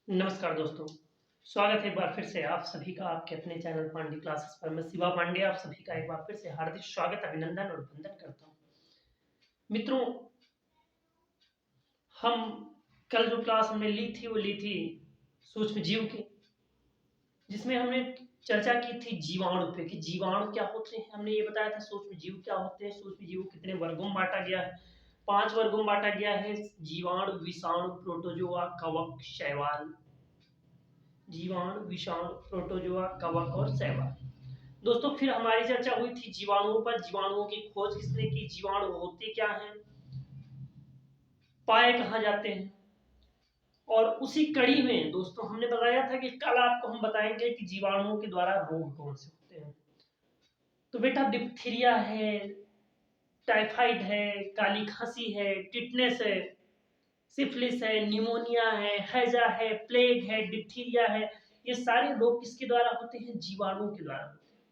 नमस्कार दोस्तों, स्वागत है एक बार फिर से आप सभी का आपके अपने चैनल पांडे क्लासेस पर। मैं शिवा पांडे आप सभी का एक बार फिर से हार्दिक स्वागत, अभिनंदन और वंदन करता हूँ। मित्रों, हम कल जो क्लास हमने ली थी सूक्ष्म जीव की, जिसमें हमने चर्चा की थी जीवाणु पे कि जीवाणु क्या होते हैं। हमने ये बताया था सूक्ष्म जीव क्या होते हैं, सूक्ष्म जीव कितने वर्गों में बांटा गया है। 5 वर्गों में बांटा गया है: जीवाणु, विषाणु, प्रोटोजोआ, कवक, शैवाल। जीवाणु, विषाणु, प्रोटोजोआ, कवक और शैवाल। दोस्तों, फिर हमारी चर्चा हुई थी जीवाणुओं पर। जीवाणुओं की खोज किसने की, जीवाणु होते क्या हैं, पाए कहाँ जाते हैं। और उसी कड़ी में दोस्तों हमने बताया था कि कल आपको हम बताएंगे कि जीवाणुओं के द्वारा रोग कौन से होते हैं। तो बेटा, डिप्थीरिया है, टाइफाइड है, काली खांसी है, टिटनेस है, सिफिलिस है, निमोनिया है, हैजा है, प्लेग है, डिप्थीरिया है। ये सारे रोग किसके द्वारा होते हैं, जीवाणुओं के द्वारा होते हैं।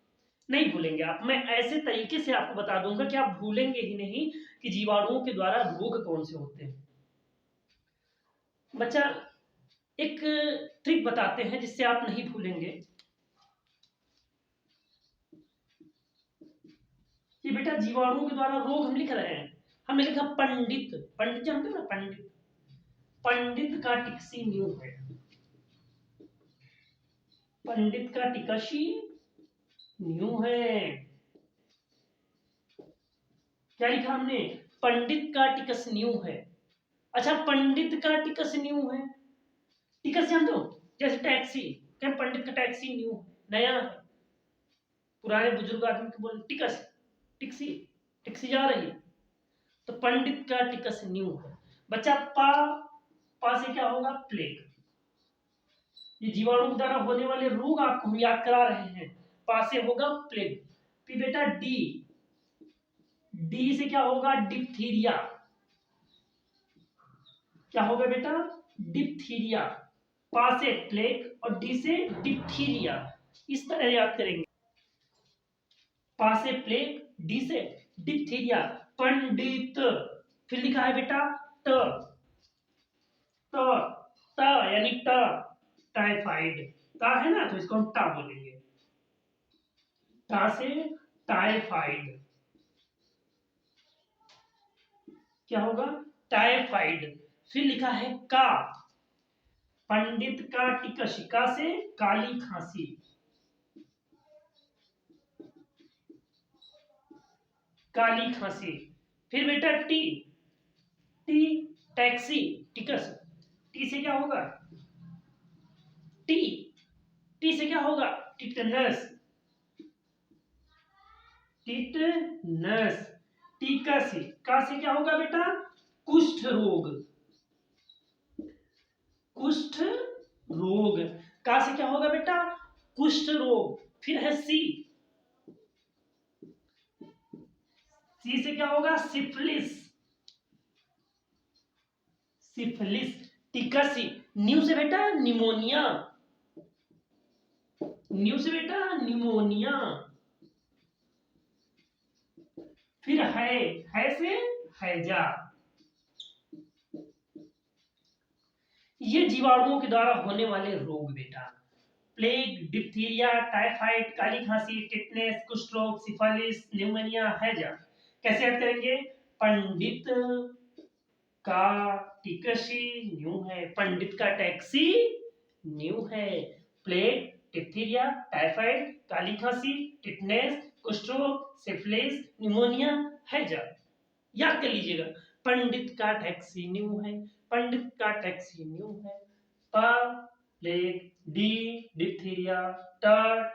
नहीं भूलेंगे आप, मैं ऐसे तरीके से आपको बता दूंगा कि आप भूलेंगे ही नहीं कि जीवाणुओं के द्वारा रोग कौन से होते हैं। बच्चा, एक ट्रिक बताते हैं जिससे आप नहीं भूलेंगे कि बेटा जीवाणुओं के द्वारा रोग हम लिख रहे हैं। हमने लिखा पंडित। पंडित जानते हो ना, पंडित। पंडित का टिकसी न्यू है। पंडित का टिकसी न्यू है। क्या लिखा हमने, पंडित का टिकस न्यू है। अच्छा, पंडित का टिकस न्यू है। टिकस जानते हो, जैसे टैक्सी, क्या पंडित का टैक्सी न्यू नया है। पुराने बुजुर्ग आदमी को बोले टिकस, टिक्सी, टिक्सी जा रही। तो पंडित का टिकस न्यू है। बच्चा, पा से क्या होगा, प्लेग। ये जीवाणु द्वारा होने वाले रोग आपको हम याद करा रहे हैं। पा से होगा प्लेग। फिर बेटा डी, डी से क्या होगा, डिप्थीरिया। क्या होगा बेटा, डिप्थीरिया। पा से प्लेग और डी से डिप्थीरिया। इस तरह याद करेंगे। पा से प्लेग, डी से डिप्थीरिया। पंडित, फिर लिखा है बेटा ट, ट, ट यानी ट, टाइफाइड। टा है ना, तो इसको हम टा बोलेंगे। टा से टाइफाइड। क्या होगा, टाइफाइड। फिर लिखा है का, पंडित का टिकस, का से काली खांसी। काली खांसी। फिर बेटा टी, टी टैक्सी, टिकस। टी से क्या होगा, टी, टी से क्या होगा, टिटनस, टिटनस। टीका से, का से क्या होगा बेटा, कुष्ठ रोग, कुष्ठ रोग। का से क्या होगा बेटा, कुष्ठ रोग। फिर है सी, सी से क्या होगा, सिफिलिस, सिफिलिस। टिकसी। न्यू से बेटा निमोनिया, न्यू से बेटा निमोनिया। फिर है से हैजा। ये जीवाणुओं के द्वारा होने वाले रोग बेटा। प्लेग, डिप्थीरिया, टाइफाइड, काली खांसी, टिटनेस, कुष्ठ रोग, सिफिलिस, न्यूमोनिया, हैजा। कैसे याद करेंगे, पंडित का टिकसी न्यू है, पंडित का टैक्सी न्यू है। प्लेग, डिप्थीरिया, टाइफाइड, काली खांसी, टिटनेस, कुष्ठ रोग, सिफिलिस, निमोनिया, हैजा। याद कर लीजिएगा, पंडित का टैक्सी न्यू है, पंडित का टैक्सी न्यू है। पा प्लेग, डी डिप्थीरिया, ट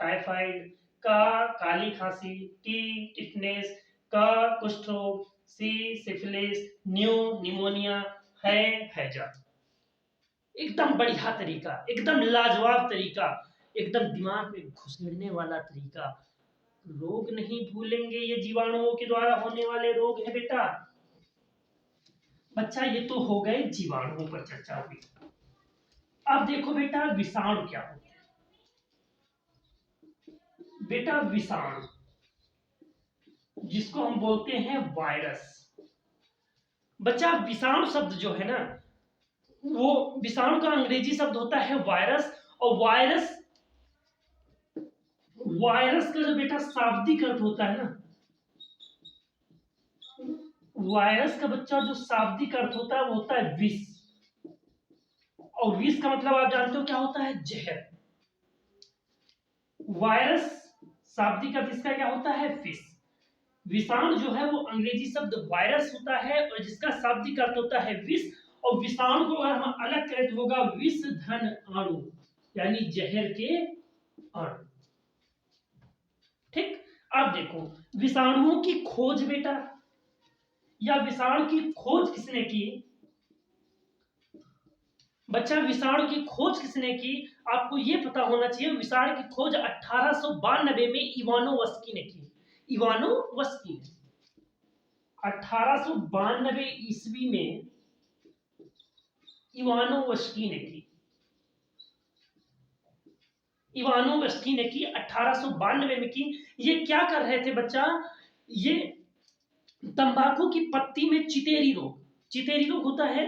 टाइफाइड, का काली खांसी, टी टिटनेस, का कुष्ठ रोग, सी सिफिलिस, न्यू निमोनिया, हैजा। एकदम बढ़िया तरीका, एकदम लाजवाब तरीका, एकदम दिमाग में घुसने वाला तरीका। रोग नहीं भूलेंगे, ये जीवाणुओं के द्वारा होने वाले रोग है बेटा। बच्चा, ये तो हो गए जीवाणुओं पर चर्चा हुई। अब देखो बेटा, विषाणु क्या होते हैं। बेटा विषाणु, जिसको हम बोलते हैं वायरस। बच्चा, विषाणु शब्द जो है ना, वो विषाणु का अंग्रेजी शब्द होता है वायरस, और वायरस वायरस का जो बेटा शाब्दिक अर्थ होता है ना, वायरस का बच्चा जो शाब्दिक अर्थ होता है वो होता है विष, और विष का मतलब आप जानते हो क्या होता है, जहर। वायरस शाब्दिक अर्थ इसका क्या होता है, विष। विषाणु जो है वो अंग्रेजी शब्द वायरस होता है और जिसका शाब्दिक अर्थ होता है विष, और विषाणु को अगर हम अलग करें तो होगा विष धन अणु, यानी जहर के अणु। ठीक, अब देखो विषाणुओं की खोज बेटा, या विषाणु की खोज किसने की बच्चा, विषाणु की खोज किसने की, आपको यह पता होना चाहिए। विषाणु की खोज 1892 में इवानोवस्की ने की। इवानोवस्की ने 1892 ईस्वी में इवानोवस्की ने की। इवानोवस्की ने की 1892 में की। ये क्या कर रहे थे बच्चा, ये तंबाकू की पत्ती में चितेरी रोग, चितेरी रोग होता है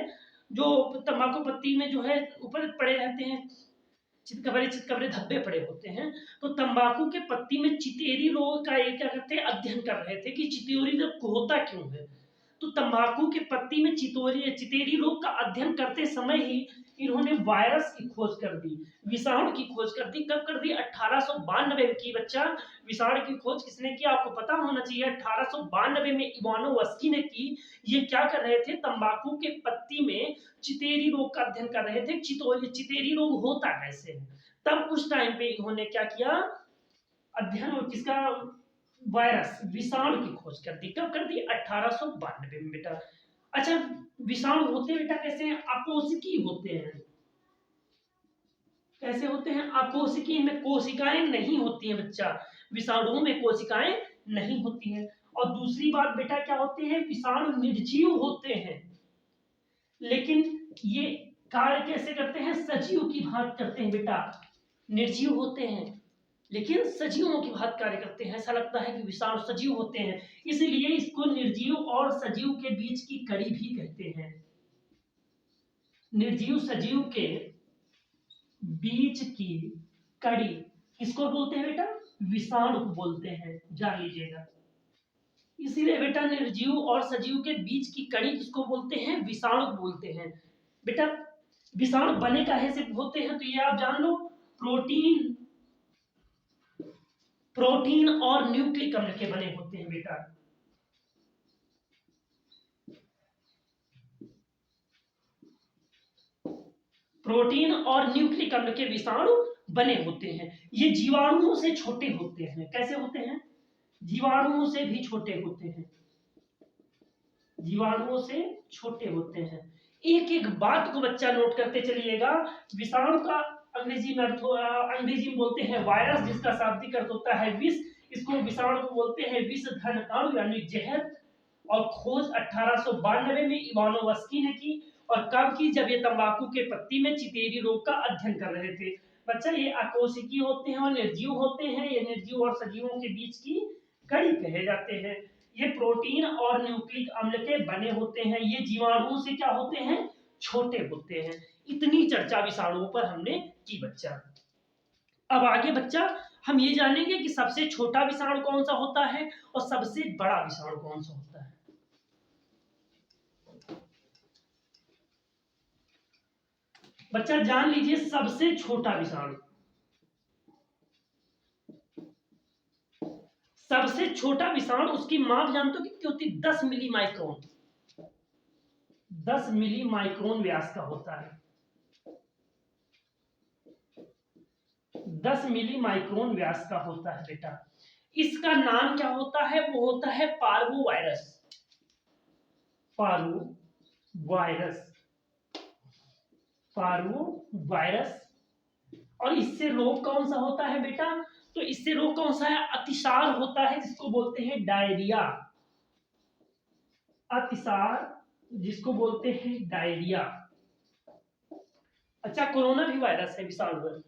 जो तंबाकू पत्ती में जो है ऊपर पड़े रहते हैं, चितकबरे चितकबरे धब्बे पड़े होते हैं। तो तंबाकू के पत्ती में चितेरी रोग का ये क्या करते हैं, अध्ययन कर रहे थे कि चितेरी रोग होता क्यों है। तो तंबाकू के पत्ती में चितेरी रोग का अध्ययन करते समय ही इन्होंने वायरस की खोज कर दी, विषाणु की खोज कर दी। कब कर दी, 1892 की बच्चा। विषाणु की खोज किसने की, आपको पता होना चाहिए, 1892 में इवानोवस्की ने की। ये क्या कर रहे थे, तंबाकू के पत्ती में चितेरी रोग का अध्ययन कर रहे थे, चितेरी रोग होता कैसे है। तब उस टाइम पे इन्होंने क्या किया, अध्ययन किसका, वायरस विषाणु की खोज कर दी। कब कर दी, 1892 में बेटा। अच्छा, विषाणु होते बेटा कैसे हैं, अकोशिकीय होते हैं। कैसे होते हैं, अकोशिकीय, में कोशिकाएं नहीं होती हैं बच्चा, विषाणुओं में कोशिकाएं नहीं होती हैं। और दूसरी बात बेटा क्या होते हैं, विषाणु निर्जीव होते हैं, लेकिन ये कार्य कैसे करते हैं, सजीव की भांति करते हैं बेटा। निर्जीव होते हैं लेकिन सजीवों की भांति कार्य करते हैं। ऐसा लगता है कि विषाणु सजीव होते हैं, इसलिए इसको निर्जीव और सजीव के बीच की कड़ी भी कहते हैं। निर्जीव सजीव के बीच की कड़ी किसको बोलते हैं बेटा, विषाणु को बोलते हैं, जान लीजिएगा। इसीलिए बेटा निर्जीव और सजीव के बीच की कड़ी किसको बोलते हैं, विषाणु को बोलते हैं। बेटा विषाणु बने काहे से होते हैं, तो ये आप जान लो, प्रोटीन और न्यूक्लिक अम्ल के बने होते हैं बेटा। प्रोटीन और न्यूक्लिक अम्ल के विषाणु बने होते हैं। ये जीवाणुओं से छोटे होते हैं। कैसे होते हैं, जीवाणुओं से भी छोटे होते हैं, जीवाणुओं से छोटे होते हैं। एक एक बात को बच्चा नोट करते चलिएगा। विषाणु का अंग्रेजी में बोलते हैं वायरस, जिसका शाब्दिक अर्थ होता है विष। इसको विषाणु को बोलते हैं विष धन अणु, यानी जहर। और खोज 1892 में इवानोवस्की ने की। और कब की, जब ये तंबाकू के पत्ती में चितेरी रोग का अध्ययन कर रहे थे। बच्चा ये अकोशिकीय होते हैं और निर्जीव होते हैं। ये निर्जीव और सजीवों के बीच की कड़ी कहे जाते हैं। ये प्रोटीन और न्यूक्लिक अम्ल के बने होते हैं। ये जीवाणुओं से क्या होते हैं, छोटे होते हैं। इतनी चर्चा विषाणुओं पर हमने की बच्चा। अब आगे बच्चा हम ये जानेंगे कि सबसे छोटा विषाणु कौन सा होता है और सबसे बड़ा विषाणु कौन सा होता है। बच्चा जान लीजिए, सबसे छोटा विषाणु, सबसे छोटा विषाणु, उसकी माप जानते हो कितनी होती है, 10 मिली माइक्रोन। 10 मिली माइक्रोन व्यास का होता है। 10 मिली माइक्रोन व्यास का होता है बेटा। इसका नाम क्या होता है, वो होता है पार्वोवायरस। Parvovirus, parvovirus. और इससे रोग कौन सा होता है बेटा, तो इससे रोग कौन सा है, अतिसार होता है, जिसको बोलते हैं डायरिया। अतिसार, जिसको बोलते हैं डायरिया। अच्छा, कोरोना भी वायरस है, विषाणु।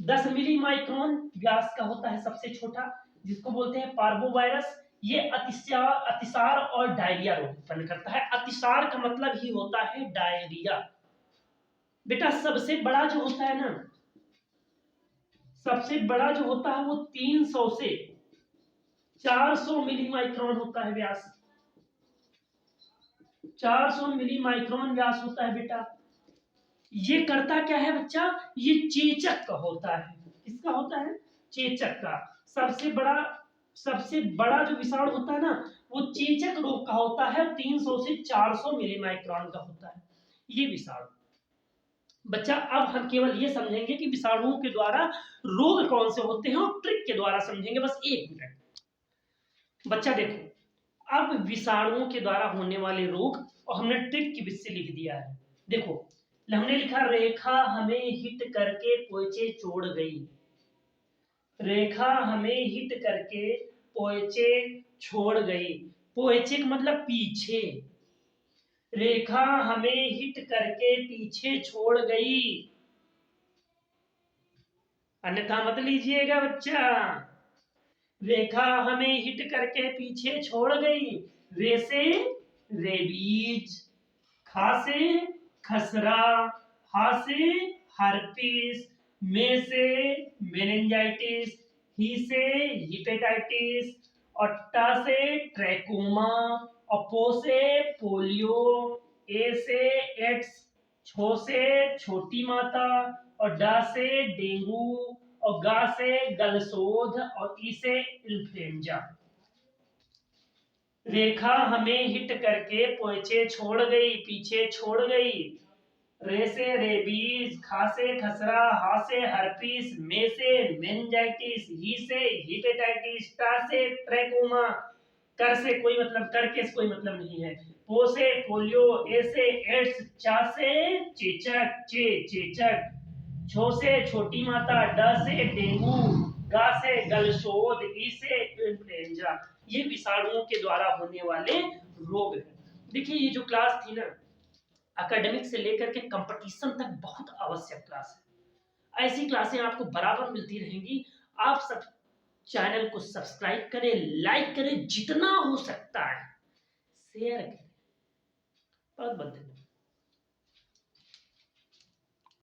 10 मिली माइक्रोन व्यास का होता है सबसे छोटा, जिसको बोलते हैं पार्वोवायरस। ये अतिसार और डायरिया रोग उत्पन्न करता है। अतिसार का मतलब ही होता है डायरिया। बेटा सबसे बड़ा जो होता है ना, सबसे बड़ा जो होता है वो 300 से 400 मिली माइक्रोन होता है व्यास। 400 मिली माइक्रोन व्यास होता है बेटा। ये करता क्या है बच्चा, ये चेचक का होता है। किसका होता है, चेचक का। सबसे बड़ा जो विषाणु होता है ना, वो चेचक रोग का होता है, 300 से 400 मिली माइक्रोन का होता है ये विषाणु। बच्चा अब हम केवल ये समझेंगे कि विषाणुओं के द्वारा रोग कौन से होते हैं और ट्रिक के द्वारा समझेंगे, बस 1 मिनट। बच्चा देखो, अब विषाणुओं के द्वारा होने वाले रोग और हमने ट्रिक की विधि लिख दिया है। देखो हमने लिखा, रेखा हमें हिट करके पोचे छोड़ गई। रेखा हमें हिट करके पोचे छोड़ गई। पोचे का मतलब पीछे। रेखा हमें हिट करके पीछे छोड़ गई, अन्यथा मत लीजिएगा बच्चा। रेखा हमें हिट करके पीछे छोड़ गई। रे से रेबीज, खा से खसरा, हा से हर्पीस, में से मेनिंजाइटिस, ही से हिपेटाइटिस, और टा से ट्रैकोमा, और पो से पोलियो, ए से एड्स, छो से छोटी माता, और डा से डेंगू, और गा से गलसोध, और ई से इन्फ्लुएंजा। रेखा हमें हिट करके पोचे छोड़ गई, पीछे छोड़ गई। रे से रेबीज, खा से खसरा, हा से हर्पीस, में से मेनिंजाइटिस, ही से हिपेटाइटिस, टा से ट्रैकोमा, कर से कोई मतलब, करके से कोई मतलब नहीं है, पो से पोलियो, ए से एड्स, चा से चेचक, चेचक, छो से छोटी माता, ड से डेंगू, गा से गलशोध, ई से इन्फ्लुएंजा। ये विषाणुओं के द्वारा होने वाले रोग हैं। देखिए ये जो क्लास थी ना, एकेडमिक से लेकर के कंपटीशन तक बहुत आवश्यक क्लास है। ऐसी क्लासें आपको बराबर मिलती रहेंगी। आप सब चैनल को सब्सक्राइब करें, लाइक करें, जितना हो सकता है शेयर करें। बहुत बहुत धन्यवाद।